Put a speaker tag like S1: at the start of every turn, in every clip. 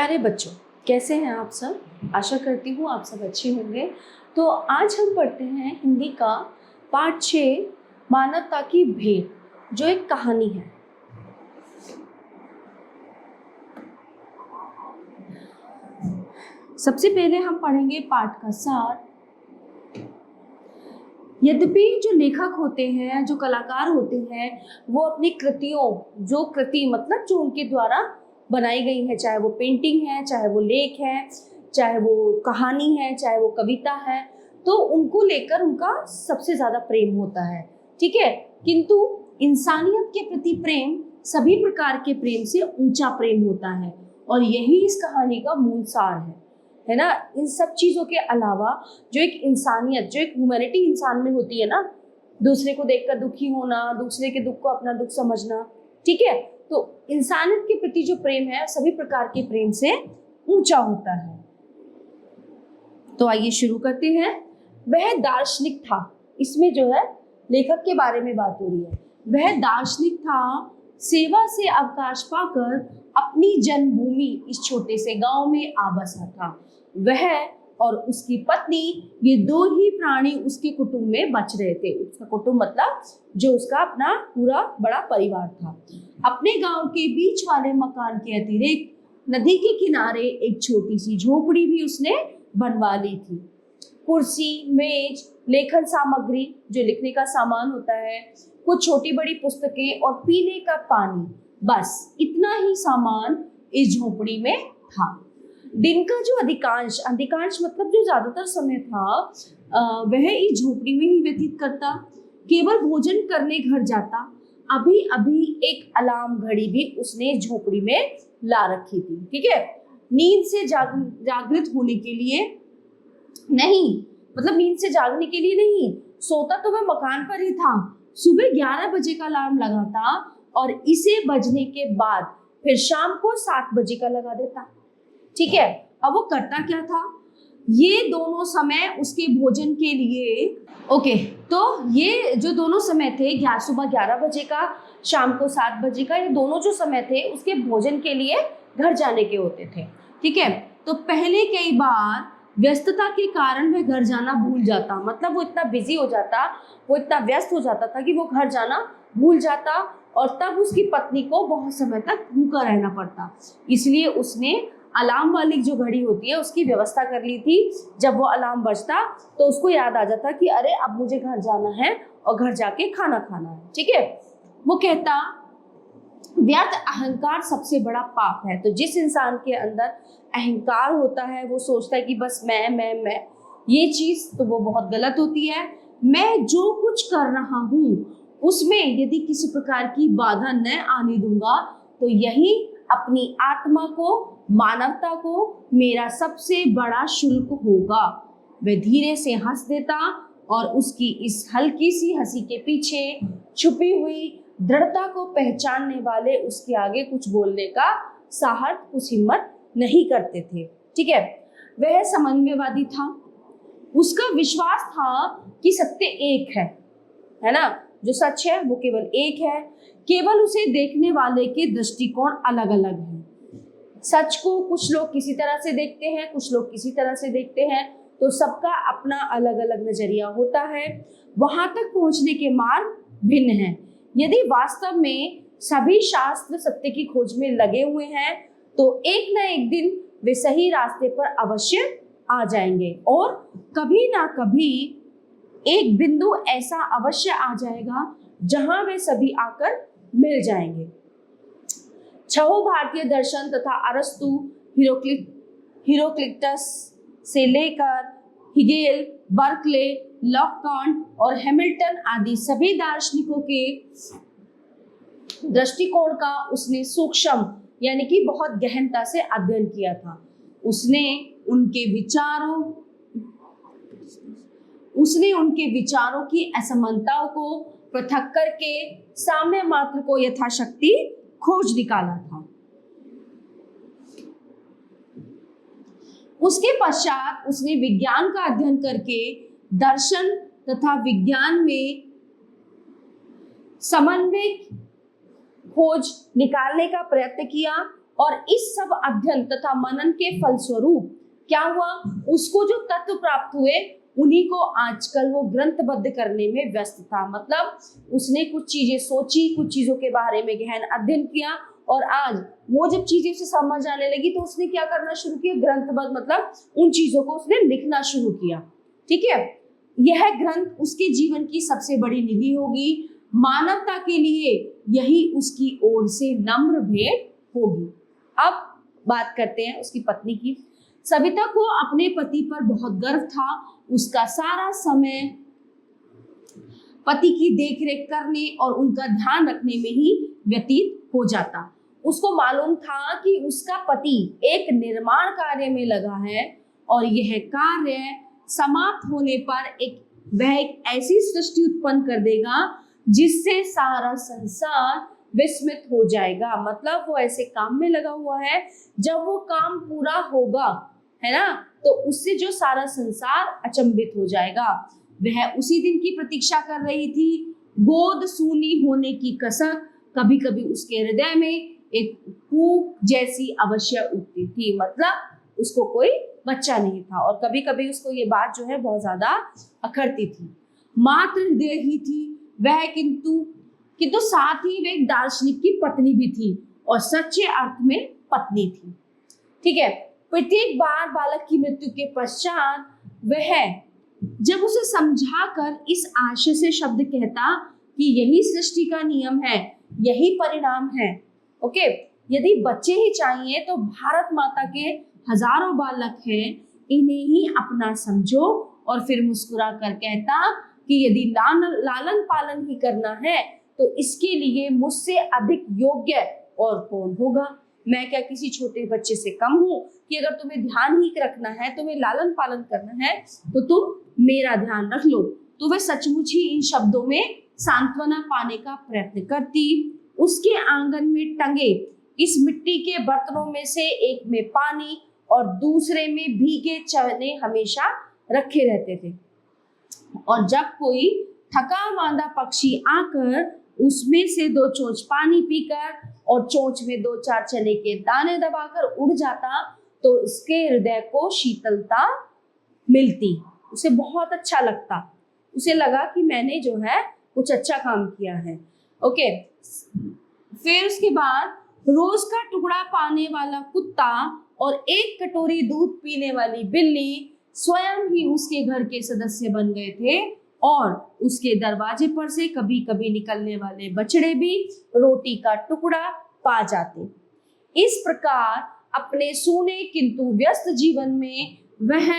S1: प्यारे बच्चों, कैसे हैं आप सब। आशा करती हूँ आप सब अच्छे होंगे। तो आज हम पढ़ते हैं हिंदी का पाठ 6 मानवता की भेंट, जो एक कहानी है। सबसे पहले हम पढ़ेंगे पाठ का सार। यद्यपि जो लेखक होते हैं, जो कलाकार होते हैं, वो अपनी कृतियों, जो कृति मतलब जो उनके द्वारा बनाई गई है, चाहे वो पेंटिंग है, चाहे वो लेख है, चाहे वो कहानी है, चाहे वो कविता है, तो उनको लेकर उनका सबसे ज़्यादा प्रेम होता है। ठीक है, किंतु इंसानियत के प्रति प्रेम सभी प्रकार के प्रेम से ऊंचा प्रेम होता है, और यही इस कहानी का मूल सार है ना। इन सब चीज़ों के अलावा जो एक इंसानियत, जो एक ह्यूमैनिटी इंसान में होती है ना, दूसरे को देखकर दुखी होना, दूसरे के दुख को अपना दुख समझना, ठीक है, तो इंसानियत के प्रति जो प्रेम है सभी प्रकार के प्रेम से ऊंचा होता है। तो आइए शुरू करते हैं। वह दार्शनिक था, इसमें जो है लेखक के बारे में बात हो रही है। वह दार्शनिक था, सेवा से अवकाश पाकर अपनी जन्मभूमि इस छोटे से गांव में आ बसा था। वह और उसकी पत्नी, ये दो ही प्राणी उसके कुटुंब में बच रहे थे। उसका कुटुंब मतलब जो उसका अपना पूरा बड़ा परिवार था। अपने गांव के बीच वाले मकान के अतिरिक्त नदी के किनारे एक छोटी सी झोपड़ी भी उसने बनवा ली थी। कुर्सी, मेज, लेखन सामग्री, जो लिखने का सामान होता है, कुछ छोटी बड़ी पुस्तकें और पीने का पानी, बस इतना ही सामान इस झोपड़ी में था। दिन का जो अधिकांश मतलब जो ज्यादातर समय था, वह इस झोपड़ी में ही व्यतीत करता। केवल भोजन करने घर जाता। अभी अभी एक अलार्म घड़ी भी उसने झोपड़ी में ला रखी थी। ठीक है, नींद से जागृत होने के लिए नहीं, मतलब नींद से जागने के लिए नहीं, सोता तो वह मकान पर ही था। सुबह 11 बजे का अलार्म लगाता और इसे बजने के बाद फिर शाम को 7 बजे का लगा देता। ठीक है, अब वो करता क्या था, ये दोनों समय उसके भोजन के लिए, ओके, तो ये जो दोनों समय थे, सुबह 11 बजे का, शाम को 7 बजे का, ये दोनों जो समय थे उसके भोजन के लिए घर जाने के होते थे। ठीक है, तो पहले कई बार व्यस्तता के कारण वह घर जाना भूल जाता, मतलब वो इतना बिजी हो जाता, वो इतना व्यस्त हो जाता था कि वो घर जाना भूल जाता, और तब उसकी पत्नी को बहुत समय तक भूखा रहना पड़ता। इसलिए उसने अलार्म वाली जो घड़ी होती है उसकी व्यवस्था कर ली थी। जब वो अलार्म बजता तो उसको याद आ जाता कि अरे अब मुझे घर जाना है और घर जाके खाना खाना है। ठीक है, वो कहता व्यर्थ अहंकार सबसे बड़ा पाप है। तो जिस इंसान के अंदर अहंकार होता है, वो सोचता है कि बस मैं, ये चीज तो वो बहुत गलत होती है। मैं जो कुछ कर रहा हूँ उसमें यदि किसी प्रकार की बाधा न आने दूंगा तो यही अपनी आत्मा को, मानवता को मेरा सबसे बड़ा शुल्क होगा। वह धीरे से हंस देता और उसकी इस हल्की सी हंसी के पीछे छुपी हुई दृढ़ता को पहचानने वाले उसके आगे कुछ बोलने का साहस, कुछ हिम्मत नहीं करते थे। ठीक है, वह समन्वयवादी था। उसका विश्वास था कि सत्य एक है ना, जो सच है वो केवल एक है, केवल उसे देखने वाले के दृष्टिकोण अलग अलग हैं। सच को कुछ लोग किसी तरह से देखते हैं, कुछ लोग किसी तरह से देखते हैं, तो सबका अपना अलग अलग नजरिया होता है। वहां तक पहुंचने के मार्ग भिन्न हैं। यदि वास्तव में सभी शास्त्र सत्य की खोज में लगे हुए हैं तो एक न एक दिन वे सही रास्ते पर अवश्य आ जाएंगे, और कभी ना कभी एक बिंदु ऐसा अवश्य आ जाएगा जहां वे सभी आकर मिल जाएंगे। छहों भारतीय दर्शन तथा अरस्तु, हिरोक्लिटस से लेकर हिगेल, बर्कले, लॉककांट और हैमिल्टन आदि सभी दार्शनिकों के दृष्टिकोण का उसने सूक्ष्म यानी कि बहुत गहनता से अध्ययन किया था। उसने उनके विचारों की असमानताओं को पृथक करके साम्य मात्र को यथाशक्ति खोज निकाला था। उसके पश्चात उसने विज्ञान का अध्ययन करके दर्शन तथा विज्ञान में समन्वय खोज निकालने का प्रयत्न किया। और इस सब अध्ययन तथा मनन के फलस्वरूप क्या हुआ, उसको जो तत्व प्राप्त हुए उन्हीं को आजकल वो ग्रंथबद्ध करने में व्यस्त था। मतलब उसने कुछ चीजें सोची, कुछ चीजों के बारे में गहन अध्ययन किया, और आज वो जब चीजें उसे समझ आने लगी तो उसने क्या करना शुरू किया, ग्रंथबद्ध मतलब उन चीजों को उसने लिखना शुरू किया। ठीक है, यह ग्रंथ उसके जीवन की सबसे बड़ी निधि होगी। मानवता के लिए यही उसकी ओर से नम्र भेंट होगी। अब बात करते हैं उसकी पत्नी की। सविता को अपने पति पर बहुत गर्व था। उसका सारा समय पति की देखरेख करने और उनका ध्यान रखने में ही व्यतीत हो जाता। उसको मालूम था कि उसका पति एक निर्माण कार्य में लगा है और यह कार्य समाप्त होने पर वह एक ऐसी सृष्टि उत्पन्न कर देगा जिससे सारा संसार विस्मित हो जाएगा। मतलब वो ऐसे काम में लगा हुआ है, जब वो काम पूरा होगा, है ना, तो उससे जो सारा संसार अचंभित हो जाएगा। वह उसी दिन की प्रतीक्षा कर रही थी। गोद सूनी होने की कसक कभी कभी उसके हृदय में एक फूंक जैसी अवश्य उठती थी। मतलब उसको कोई बच्चा नहीं था और कभी कभी उसको ये बात जो है बहुत ज्यादा अखरती थी। मात्र हृदय ही थी वह, किंतु साथ ही वह एक दार्शनिक की पत्नी भी थी और सच्चे अर्थ में पत्नी थी। ठीक है, प्रत्येक बार बालक की मृत्यु के पश्चात वह जब उसे समझाकर इस आशय से शब्द कहता कि यही सृष्टि का नियम है, यही परिणाम है। ओके, यदि बच्चे ही चाहिए तो भारत माता के हजारों बालक हैं, इन्हें ही अपना समझो। और फिर मुस्कुरा कर कहता कि यदि लालन पालन ही करना है तो इसके लिए मुझसे अधिक योग्य और कौन होगा। मैं क्या किसी छोटे बच्चे से कम हूं कि अगर तुम्हें ध्यान ही रखना है, तुम्हें लालन पालन करना है तो तुम मेरा ध्यान रख लो। तो वह सचमुच ही इन शब्दों में सांत्वना पाने का प्रयत्न करती। उसके आंगन में टंगे इस मिट्टी के बर्तनों में से एक में पानी और दूसरे में भीगे चने हमेशा रखे रहते थे, और जब कोई थका मांदा पक्षी आकर उसमें से 2 चोंच पानी पीकर और चोंच में 2-4 चने के दाने दबाकर उड़ जाता तो इसके हृदय को शीतलता मिलती, उसे बहुत अच्छा लगता। उसे लगा कि मैंने जो है कुछ अच्छा काम किया है। ओके, फिर उसके बाद रोज का टुकड़ा पाने वाला कुत्ता और 1 कटोरी दूध पीने वाली बिल्ली स्वयं ही उसके घर के सदस्य बन गए थे, और उसके दरवाजे पर से कभी कभी निकलने वाले बछड़े भी रोटी का टुकड़ा पा जाते। इस प्रकार अपने सूने किंतु व्यस्त जीवन में वह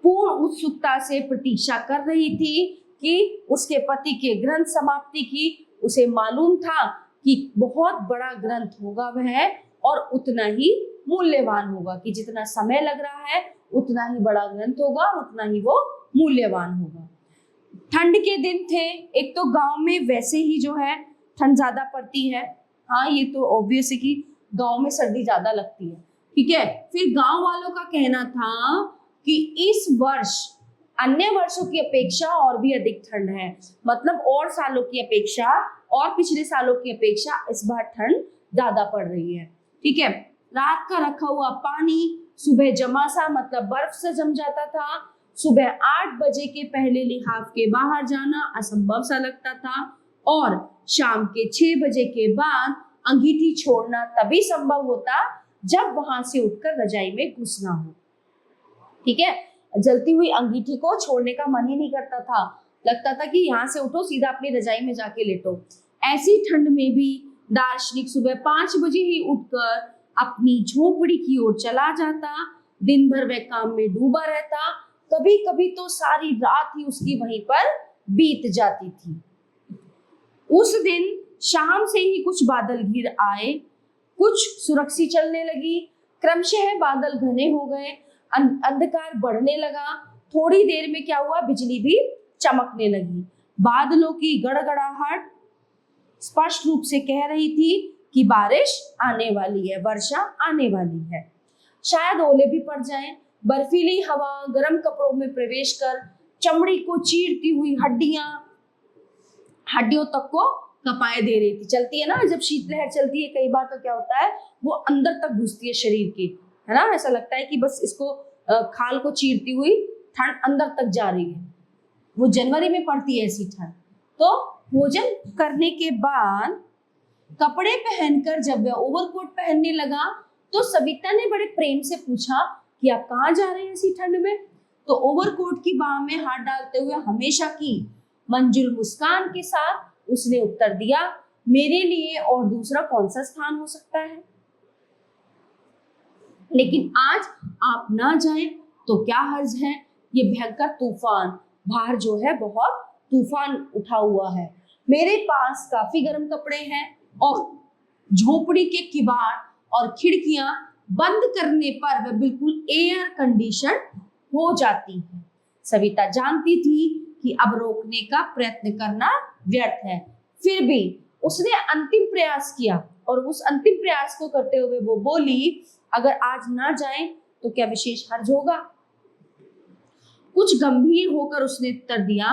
S1: पूर्ण उत्सुकता से प्रतीक्षा कर रही थी कि उसके पति के ग्रंथ समाप्ति की। उसे मालूम था कि बहुत बड़ा ग्रंथ होगा वह, और उतना ही मूल्यवान होगा, कि जितना समय लग रहा है उतना ही बड़ा ग्रंथ होगा, उतना ही वो मूल्यवान होगा। ठंड के दिन थे। एक तो गांव में वैसे ही जो है ठंड ज्यादा पड़ती है, हाँ ये तो ऑब्वियस है कि गांव में सर्दी ज्यादा लगती है। ठीक है, फिर गांव वालों का कहना था कि इस वर्ष अन्य वर्षों की अपेक्षा और भी अधिक ठंड है। मतलब और सालों की अपेक्षा और पिछले सालों की अपेक्षा इस बार ठंड ज्यादा पड़ रही है। ठीक है, रात का रखा हुआ पानी सुबह जमा सा मतलब बर्फ से जम जाता था। सुबह 8 बजे के पहले लिहाफ के बाहर जाना असंभव सा लगता था, और शाम के 6 बजे के बाद अंगीठी छोड़ना तभी संभव होता जब वहां से उठकर रजाई में घुसना हो। ठीक है, जलती हुई अंगीठी को छोड़ने का मन ही नहीं करता था, लगता था कि यहाँ से उठो सीधा अपनी रजाई में जाके लेटो। ऐसी ठंड में भी दार्शनिक सुबह 5 बजे ही उठकर अपनी झोपड़ी की ओर चला जाता। दिन भर वह काम में डूबा रहता, कभी कभी तो सारी रात ही उसकी वहीं पर बीत जाती थी। उस दिन शाम से ही कुछ बादल घिर आए, कुछ सुरक्षी चलने लगी। क्रमशः बादल घने हो गए, अंधकार बढ़ने लगा। थोड़ी देर में क्या हुआ, बिजली भी चमकने लगी। बादलों की गड़गड़ाहट स्पष्ट रूप से कह रही थी कि बारिश आने वाली है, वर्षा आने वाली है। शायद ओले भी पड़ जाएं। बर्फीली हवा गर्म कपड़ों में प्रवेश कर चमड़ी को चीरती हुई हड्डियों तक को कपाए दे रही थी। चलती है ना, जब शीतलहर चलती है कई बार तो क्या होता है, वो अंदर तक घुसती है शरीर के, है ना, ऐसा लगता है कि बस इसको खाल को चीरती हुई ठंड अंदर तक जा रही है। वो जनवरी में पड़ती है ऐसी ठंड। तो भोजन करने के बाद कपड़े पहनकर जब वह ओवरकोट पहनने लगा तो सविता ने बड़े प्रेम से पूछा कि आप कहाँ जा रहे हैं ऐसी ठंड में। तो ओवरकोट की बाह में हाथ डालते हुए हमेशा की मंजुल मुस्कान के साथ उसने उत्तर दिया, मेरे लिए और दूसरा कौन सा स्थान हो सकता है, लेकिन आज आप ना जाएं तो क्या हर्ज है, ये भयंकर तूफान बाहर जो है बहुत तूफान उठा हुआ है, मेरे पास काफी गर्म कपड़े हैं और झोपड़ी के किवाड़ और खिड़कियां बंद करने पर वह बिल्कुल एयर कंडीशन हो जाती है। सविता जानती थी कि अब रोकने का प्रयत्न करना व्यर्थ है, फिर भी उसने अंतिम प्रयास किया और उस अंतिम प्रयास को करते हुए वो बोली, अगर आज ना जाएं तो क्या विशेष हर्ज होगा। कुछ गंभीर होकर उसने उत्तर दिया,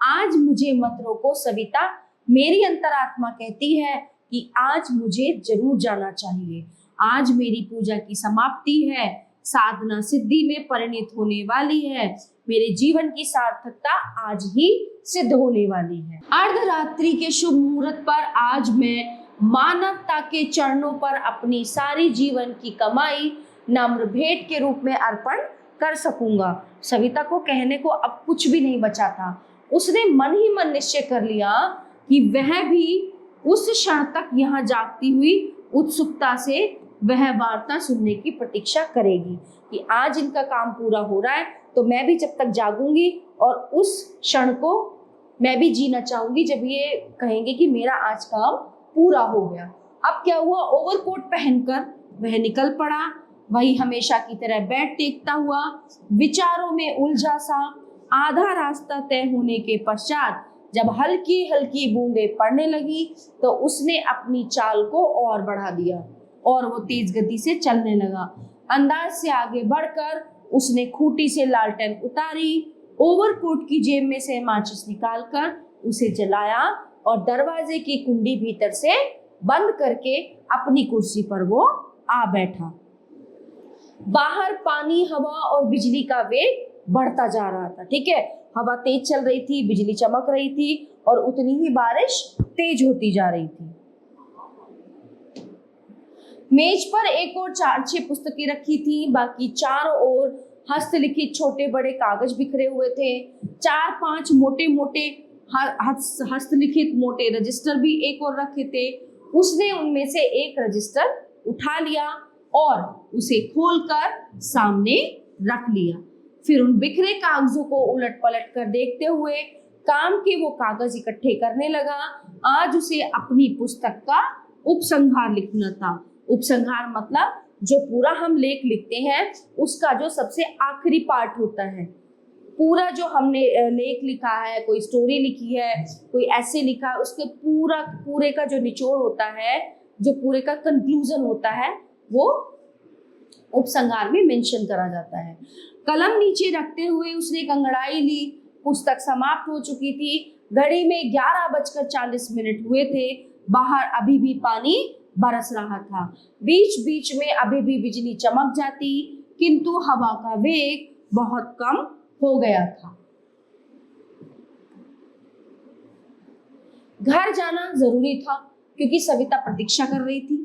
S1: आज मुझे मत रोको सविता, मेरी अंतरात्मा कहती है कि आज मुझे जरूर जाना चाहिए। आज मेरी पूजा की समाप्ति है, साधना सिद्धि में परिणत होने वाली है, मेरे जीवन की सार्थकता आज ही सिद्ध होने वाली है। अर्धरात्रि के शुभ मुहूर्त पर आज मैं मानवता के चरणों पर अपनी सारी जीवन की कमाई नम्र भेंट के रूप में अर्पण कर सकूंगा। सविता को कहने को अब कुछ भी नहीं बचा था। उसने मन ही मन निश्चय कर लिया कि वह भी उस क्षण तक यहाँ जागती हुई उत्सुकता से वह वार्ता सुनने की प्रतीक्षा करेगी कि आज इनका काम पूरा हो रहा है तो मैं भी जब तक जागूंगी और उस क्षण को मैं भी जीना चाहूंगी जब ये कहेंगे कि मेरा आज काम पूरा हो गया। अब क्या हुआ, ओवरकोट पहनकर वह निकल पड़ा, वही हमेशा की तरह बैठ टेकता हुआ विचारों में उलझा सा। आधा रास्ता तय होने के पश्चात जब हल्की हल्की बूंदें पड़ने लगी तो उसने अपनी चाल को और बढ़ा दिया और वो तेज गति से चलने लगा। अंदाज से आगे बढ़कर उसने खूंटी से लालटेन उतारी, ओवरकोट की जेब में से माचिस निकालकर उसे जलाया और दरवाजे की कुंडी भीतर से बंद करके अपनी कुर्सी पर वो आ बैठा। बाहर पानी, हवा और बिजली का वेग बढ़ता जा रहा था। ठीक है, हवा तेज चल रही थी, बिजली चमक रही थी और उतनी ही बारिश तेज होती जा रही थी। मेज पर एक और 4-6 पुस्तकें रखी थी, बाकी चारों ओर हस्तलिखित छोटे बड़े कागज बिखरे हुए थे। 4-5 मोटे मोटे हस्तलिखित मोटे रजिस्टर भी एक और रखे थे। उसने उनमें से एक रजिस्टर उठा लिया और उसे खोलकर सामने रख लिया। फिर उन बिखरे कागजों को उलट पलट कर देखते हुए काम के वो कागज इकट्ठे करने लगा। आज उसे अपनी पुस्तक का उपसंहार लिखना था। उपसंहार मतलब जो पूरा हम लेख लिखते हैं उसका जो सबसे आखिरी पार्ट होता है। पूरा जो हमने लेख लिखा है, कोई स्टोरी लिखी है, कोई ऐसे लिखा है, उसके पूरे का जो निचोड़ होता है, जो पूरे का कंक्लूजन होता है, वो उपसंहार में मेंशन करा जाता है। कलम नीचे रखते हुए उसने एक अंगड़ाई ली। पुस्तक समाप्त हो चुकी थी। घड़ी में 11:40 हुए थे। बाहर अभी भी पानी बरस रहा था। बीच बीच में अभी भी बिजली चमक जाती, किंतु हवा का वेग बहुत कम हो गया था। घर जाना जरूरी था क्योंकि सविता प्रतीक्षा कर रही थी।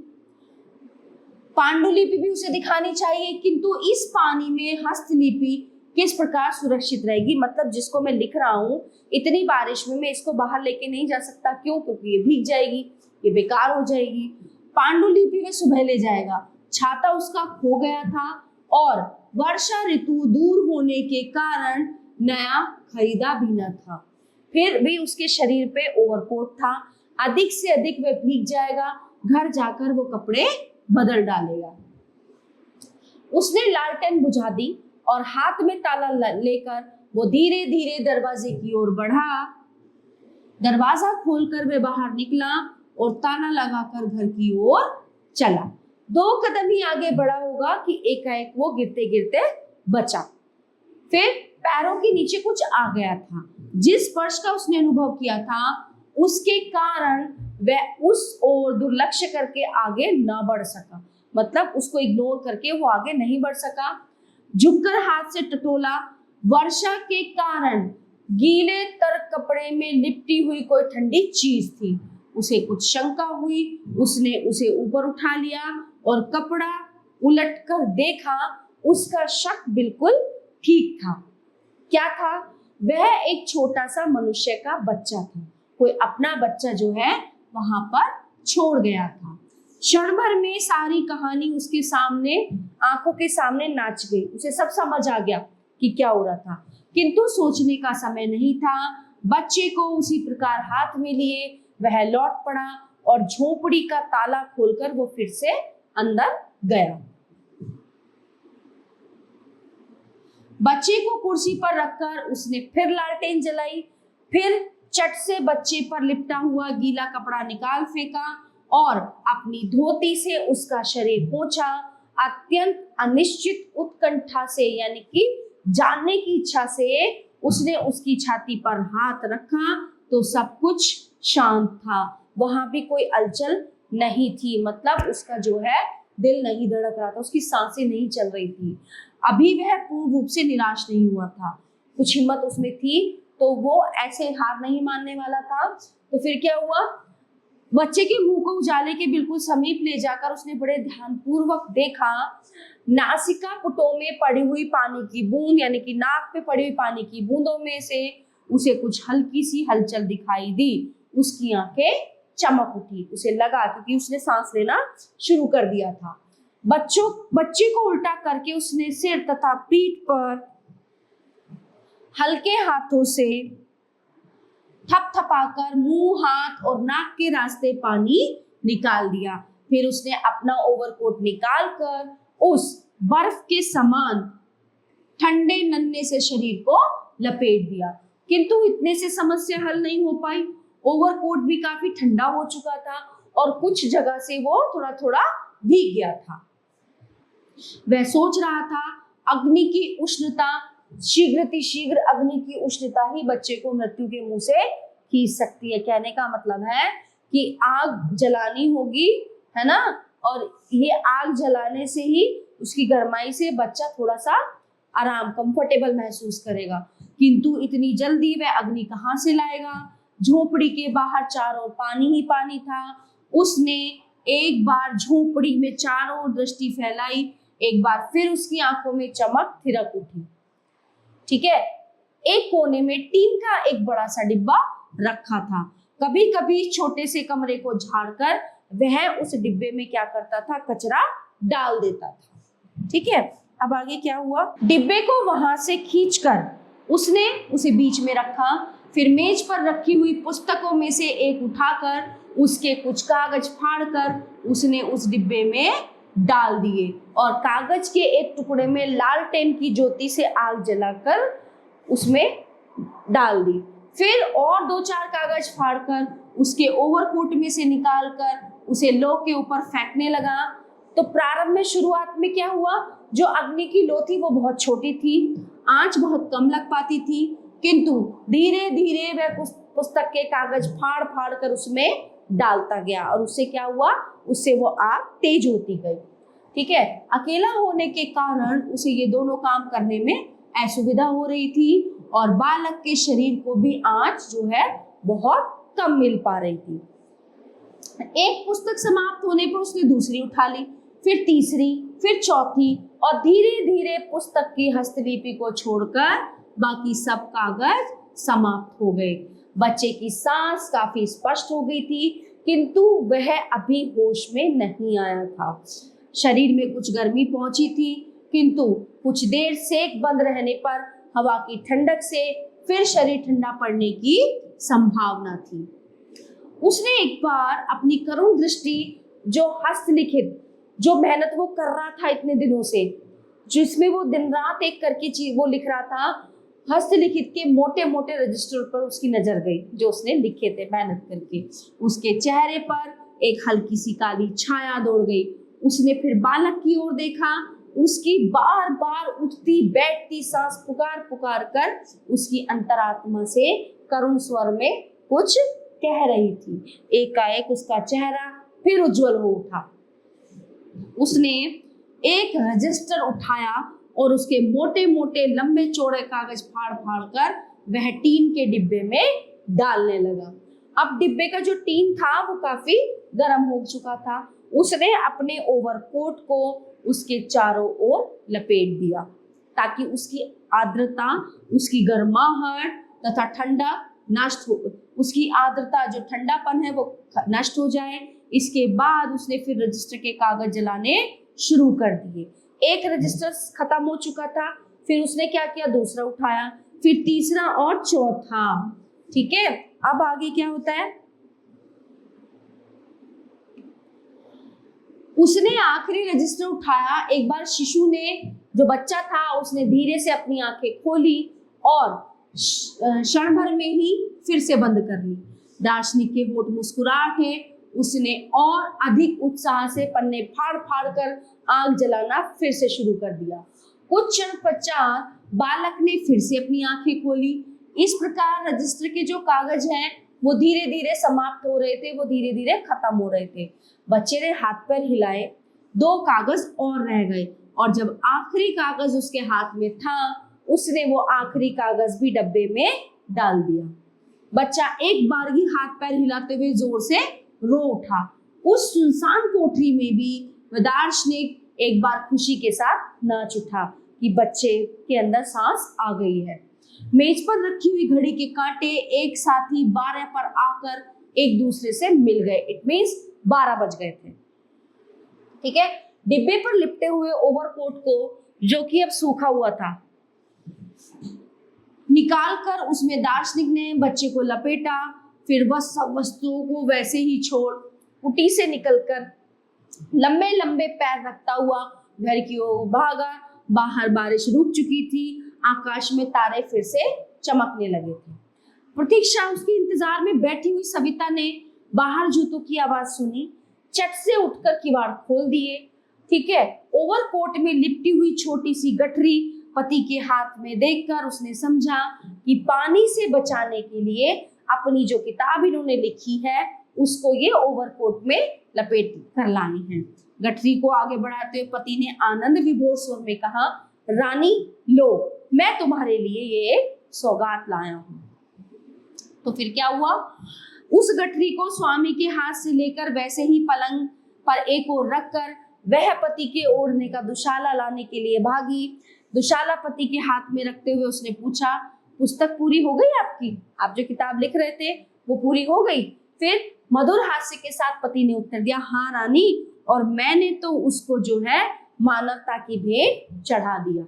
S1: पांडुलिपि भी उसे दिखानी चाहिए, किंतु इस पानी में हस्तलिपि किस प्रकार सुरक्षित रहेगी। मतलब जिसको मैं लिख रहा हूँ, इतनी बारिश में मैं इसको बाहर लेके नहीं जा सकता। क्यों? क्योंकि ये भीग जाएगी, ये बेकार हो जाएगी। पांडुलिपि में सुबह ले जाएगा। छाता उसका खो गया था और वर्षा ऋतु दूर होने के कारण नया खरीदा भी न था। फिर भी उसके शरीर पे ओवरकोट था। अधिक से अधिक वह भीग जाएगा। घर जाकर वो कपड़े बदल डालेगा। उसने लालटेन बुझा दी और हाथ में ताला लेकर वो धीरे धीरे दरवाजे की ओर बढ़ा। दरवाजा खोलकर वह बाहर निकला और ताला लगाकर घर की ओर चला। 2 कदम ही आगे बढ़ा होगा कि एकाएक वो गिरते गिरते बचा। फिर पैरों के नीचे कुछ आ गया था। जिस स्पर्श का उसने अनुभव किया था उसके कारण वह उस ओर दुर्लक्ष्य करके आगे ना बढ़ सका, मतलब उसको इग्नोर करके वो आगे नहीं बढ़ सका। झुककर हाथ से टटोला, वर्षा के कारण गीले तर कपड़े में लिपटी हुई कोई ठंडी चीज थी। उसे कुछ शंका हुई, उसने उसे ऊपर उठा लिया और कपड़ा उलटकर देखा। उसका शक बिल्कुल ठीक था। क्या था? वह एक छोटा सा मनुष्य का बच्चा था। कोई अपना बच्चा जो है वहां पर छोड़ गया था। क्षण भर में सारी कहानी उसके सामने, आंखों के सामने नाच गई। उसे सब समझ आ गया कि क्या हो रहा था, किंतु सोचने का समय नहीं था। बच्चे को उसी प्रकार हाथ में लिए वह लौट पड़ा और झोपड़ी का ताला खोलकर वो फिर से अंदर गया। बच्चे को कुर्सी पर रखकर उसने फिर लालटेन जलाई, फिर चट से बच्चे पर लिपटा हुआ गीला कपड़ा निकाल फेंका और अपनी धोती से उसका शरीर पोंछा। अत्यंत अनिश्चित उत्कंठा से, यानी कि जानने की इच्छा से, उसने उसकी छाती पर हाथ रखा तो सब कुछ शांत था। वहां भी कोई हलचल नहीं थी, मतलब उसका जो है दिल नहीं धड़क रहा था, उसकी सांसें नहीं चल रही थी। अभी वह पूर्ण रूप से निराश नहीं हुआ था, कुछ हिम्मत उसमें थी, तो वो ऐसे हार नहीं मानने वाला था। तो फिर क्या हुआ? बच्चे के मुंह को उजाले के बिल्कुल समीप ले जाकर उसने बड़े ध्यानपूर्वक देखा। नासिका पुटों में पड़ी हुई पानी की बूंद, यानी कि नाक पे पड़ी हुई पानी की बूंदों में से उसे कुछ हल्की सी हलचल दिखाई दी। उसकी आंखें चमक उठी, उसे लगा, क्योंकि उसने सांस लेना शुरू कर दिया था। बच्चे को उल्टा करके उसने सिर तथा पीठ पर हल्के हाथों से थपथपाकर मुंह, हाथ और नाक के रास्ते पानी निकाल दिया। फिर उसने अपना ओवरकोट निकालकर उस बर्फ के समान ठंडे नन्हे से शरीर को लपेट दिया, किंतु इतने से समस्या हल नहीं हो पाई। ओवरकोट भी काफी ठंडा हो चुका था और कुछ जगह से वो थोड़ा थोड़ा भीग गया था। वह सोच रहा था, अग्नि की उष्णता, शीघ्र अग्नि की उष्णता ही बच्चे को मृत्यु के मुंह से खींच सकती है। कहने का मतलब है कि आग जलानी होगी, है ना, और ये आग जलाने से ही, उसकी गर्माई से बच्चा थोड़ा सा आराम, कंफर्टेबल महसूस करेगा, किंतु इतनी जल्दी वह अग्नि कहाँ से लाएगा? झोपड़ी के बाहर चारों पानी ही पानी था। उसने एक बार झोपड़ी में चारों ओर दृष्टि फैलाई, एक बार फिर उसकी आंखों में चमक थिरक उठी। ठीक है, एक कोने में टीन का एक बड़ा सा डिब्बा रखा था। कभी कभी छोटे से कमरे को झाड़कर वह उस डिब्बे में क्या करता था? कचरा डाल देता था। ठीक है, अब आगे क्या हुआ? डिब्बे को वहां से खींचकर उसने उसे बीच में रखा। फिर मेज पर रखी हुई पुस्तकों में से एक उठाकर उसके कुछ कागज फाड़कर उसने उस डिब्बे में डाल दिए और कागज के एक टुकड़े में लालटेन की ज्योति से आग जलाकर उसमें डाल दी। फिर और 2-4 कागज फाड़कर उसके ओवरकोट में से निकालकर उसे लो के ऊपर फेंकने लगा। तो प्रारंभ में, शुरुआत में क्या हुआ? जो अग्नि की लो थी वो बहुत छोटी थी, आंच बहुत कम लग पाती थी, किंतु धीरे धीरे वह पुस्तक के कागज फाड़ फाड़ कर उसमें डालता गया और उससे क्या हुआ? उससे वो आग तेज होती गई। ठीक है, अकेला होने के कारण उसे ये दोनों काम करने में असुविधा हो रही थी और बालक के शरीर को भी आंच जो है बहुत कम मिल पा रही थी। एक पुस्तक समाप्त होने पर उसने दूसरी उठा ली, फिर तीसरी, फिर चौथी, और धीरे धीरे पुस्तक की हस्तलिपि को छोड़कर बाकी सब कागज समाप्त हो गए। बच्चे की सांस काफी स्पष्ट हो गई थी, किंतु वह अभी होश में नहीं आया था। शरीर में कुछ गर्मी पहुंची थी, किंतु कुछ देर सेक बंद रहने पर हवा की ठंडक से फिर शरीर ठंडा पड़ने की संभावना थी। उसने एक बार अपनी करुण दृष्टि, जो हस्तलिखित, जो मेहनत वो कर रहा था इतने दिनों से, जिसमें वो दिन रात एक करके चीज वो लिख रहा था, हस्तलिखित के मोटे मोटे रजिस्टर पर उसकी नजर गई, जो उसने लिखे थे मेहनत करके। उसके चेहरे पर एक हल्की सी काली छाया दौड़ गई। उसने फिर बालक की ओर देखा, उसकी बार बार उठती बैठती सांस पुकार पुकार कर उसकी अंतरात्मा से करुण स्वर में कुछ कह रही थी। एकाएक उसका चेहरा फिर उज्जवल हो उठा। उसने एक रजिस्टर उठाया और उसके मोटे मोटे लंबे चौड़े कागज फाड़ फाड़ कर वह टीन के डिब्बे में डालने लगा। अब डिब्बे का जो टीन था वो काफी गर्म हो चुका था। उसने अपने ओवरकोट को उसके चारों ओर लपेट दिया ताकि उसकी आर्द्रता, उसकी गर्माहट तथा ठंडा नष्ट हो, उसकी आर्द्रता जो ठंडापन है वो नष्ट हो जाए। इसके बाद उसने फिर रजिस्टर के कागज जलाने शुरू कर दिए। एक रजिस्टर खत्म हो चुका था, फिर उसने क्या किया, दूसरा उठाया, फिर तीसरा और चौथा। ठीक है, अब आगे क्या होता है, उसने आखिरी रजिस्टर उठाया। एक बार शिशु ने, जो बच्चा था, उसने धीरे से अपनी आंखें खोली और क्षण भर में ही फिर से बंद कर ली। दार्शनिक के होठ मुस्कुराहट उसने और अधिक उत्साह से पन्ने फाड़ फाड़ कर आग जलाना फिर से शुरू कर दिया। कुछ क्षण पश्चात बालक ने फिर से अपनी आंखें खोली। इस प्रकार रजिस्टर के जो कागज हैं वो धीरे धीरे समाप्त हो रहे थे, वो धीरे धीरे खत्म हो रहे थे। बच्चे ने हाथ पैर हिलाए, 2 कागज और रह गए और जब आखिरी कागज उसके हाथ में था उसने वो आखिरी कागज भी डब्बे में डाल दिया। बच्चा एक बार ही हाथ पैर हिलाते हुए जोर से रो उठा। उस सुनसान कोठरी में भी दार्शनिक एक बार खुशी के साथ नाच उठा कि बच्चे के अंदर सांस आ गई है। मेज पर रखी हुई घड़ी के कांटे एक साथ ही 12 पर आकर एक दूसरे से मिल गए। इट मींस 12 बज गए थे। ठीक है, डिब्बे पर लिपटे हुए ओवरकोट को, जो कि अब सूखा हुआ था, निकालकर उसमें दार्शनिक ने बच्चे को लपेटा। फिर वह सब वस्तुओं को वैसे ही छोड़ कुटी से निकलकर लंबे लंबे पैर रखता हुआ घर की ओर भागा। बाहर बारिश रुक चुकी थी, आकाश में तारे फिर से चमकने लगे थे। प्रतीक्षा उसके इंतजार में बैठी हुई सविता ने बाहर जूतों की आवाज सुनी, चट से उठकर किवाड़ खोल दिए। ठीक है, ओवरकोट में लिपटी हुई छोटी सी गठरी पति के हाथ में देखकर उसने समझा कि पानी से बचाने के लिए अपनी जो किताब इन्होंने लिखी है उसको ये ओवरकोट में लपेट कर लानी है। गठरी को आगे बढ़ाते हुए पति ने आनंद विभोर स्वर में कहा, रानी लो, मैं तुम्हारे लिए ये सौगात लाया हूं। तो फिर क्या हुआ, उस गठरी को स्वामी के हाथ से लेकर वैसे ही पलंग पर एक ओर रखकर वह पति के ओढ़ने का दुशाला लाने के लिए भागी। दुशाला पति के हाथ में रखते हुए उसने पूछा, पुस्तक पूरी हो गई आपकी? आप जो किताब लिख रहे थे वो पूरी हो गई? फिर मधुर हास्य के साथ पति ने उत्तर दिया, हाँ रानी, और मैंने तो उसको जो है मानवता की भेंट चढ़ा दिया।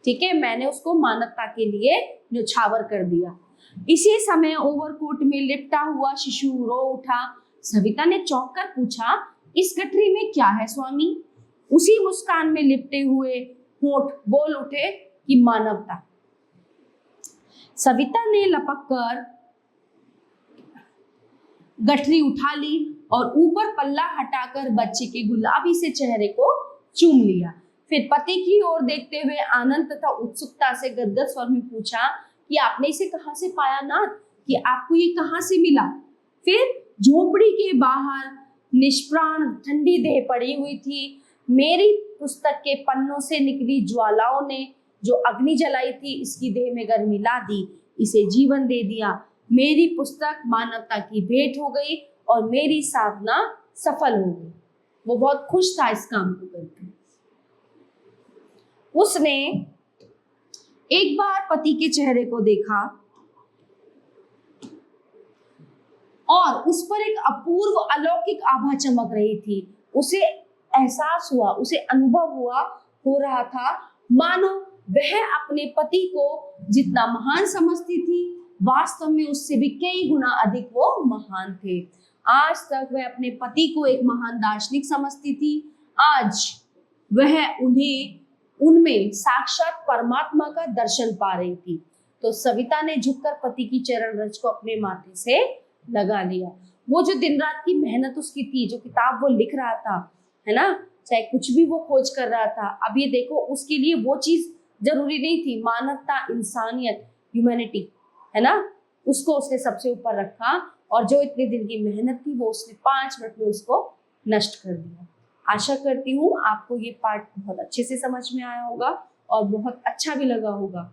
S1: ठीक है, मैंने उसको मानवता के लिए न्यौछावर कर दिया। इसी समय ओवरकोट में लिपटा हुआ शिशु रो उठा। सविता ने चौंक कर पूछा, इस गठरी में क्या है स्वामी? उसी मुस्कान में लिपटे हुए होठ बोल उठे कि मानवता। सविता ने लपक कर गठरी उठा ली और ऊपर पल्ला हटाकर बच्चे के गुलाबी से चेहरे को चूम लिया। फिर पति की ओर देखते हुए आनंद तथा उत्सुकता से गदगद स्वर में पूछा कि आपने इसे कहां से पाया नाथ, कि आपको ये कहां से मिला? फिर झोपड़ी के बाहर निष्प्राण ठंडी देह पड़ी हुई थी। मेरी पुस्तक के पन्नों से निकली ज्वालाओं ने जो अग्नि जलाई थी, इसकी देह में गर्मी ला दी, इसे जीवन दे दिया। मेरी पुस्तक मानवता की भेंट हो गई और मेरी साधना सफल हो गई। वो बहुत खुश था इस काम को करके। उसने एक बार पति के चेहरे को देखा और उस पर एक अपूर्व अलौकिक आभा चमक रही थी। उसे एहसास हुआ, उसे अनुभव हो रहा था मानो वह अपने पति को जितना महान समझती थी, वास्तव में उससे भी कई गुना अधिक वो महान थे। आज तक वह अपने पति को एक महान दार्शनिक समझती थी, आज वह उनमें साक्षात परमात्मा का दर्शन पा रही थी। तो सविता ने झुककर पति की चरण रज को अपने माथे से लगा लिया। वो जो दिन रात की मेहनत उसकी थी, जो किताब वो लिख रहा था, है ना, चाहे कुछ भी वो खोज कर रहा था, अब ये देखो उसके लिए वो चीज जरूरी नहीं थी। मानवता, इंसानियत, ह्यूमैनिटी, है ना, उसको उसने सबसे ऊपर रखा और जो इतने दिन की मेहनत थी वो उसने 5 मिनट में उसको नष्ट कर दिया। आशा करती हूँ आपको ये पार्ट बहुत अच्छे से समझ में आया होगा और बहुत अच्छा भी लगा होगा।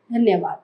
S1: धन्यवाद।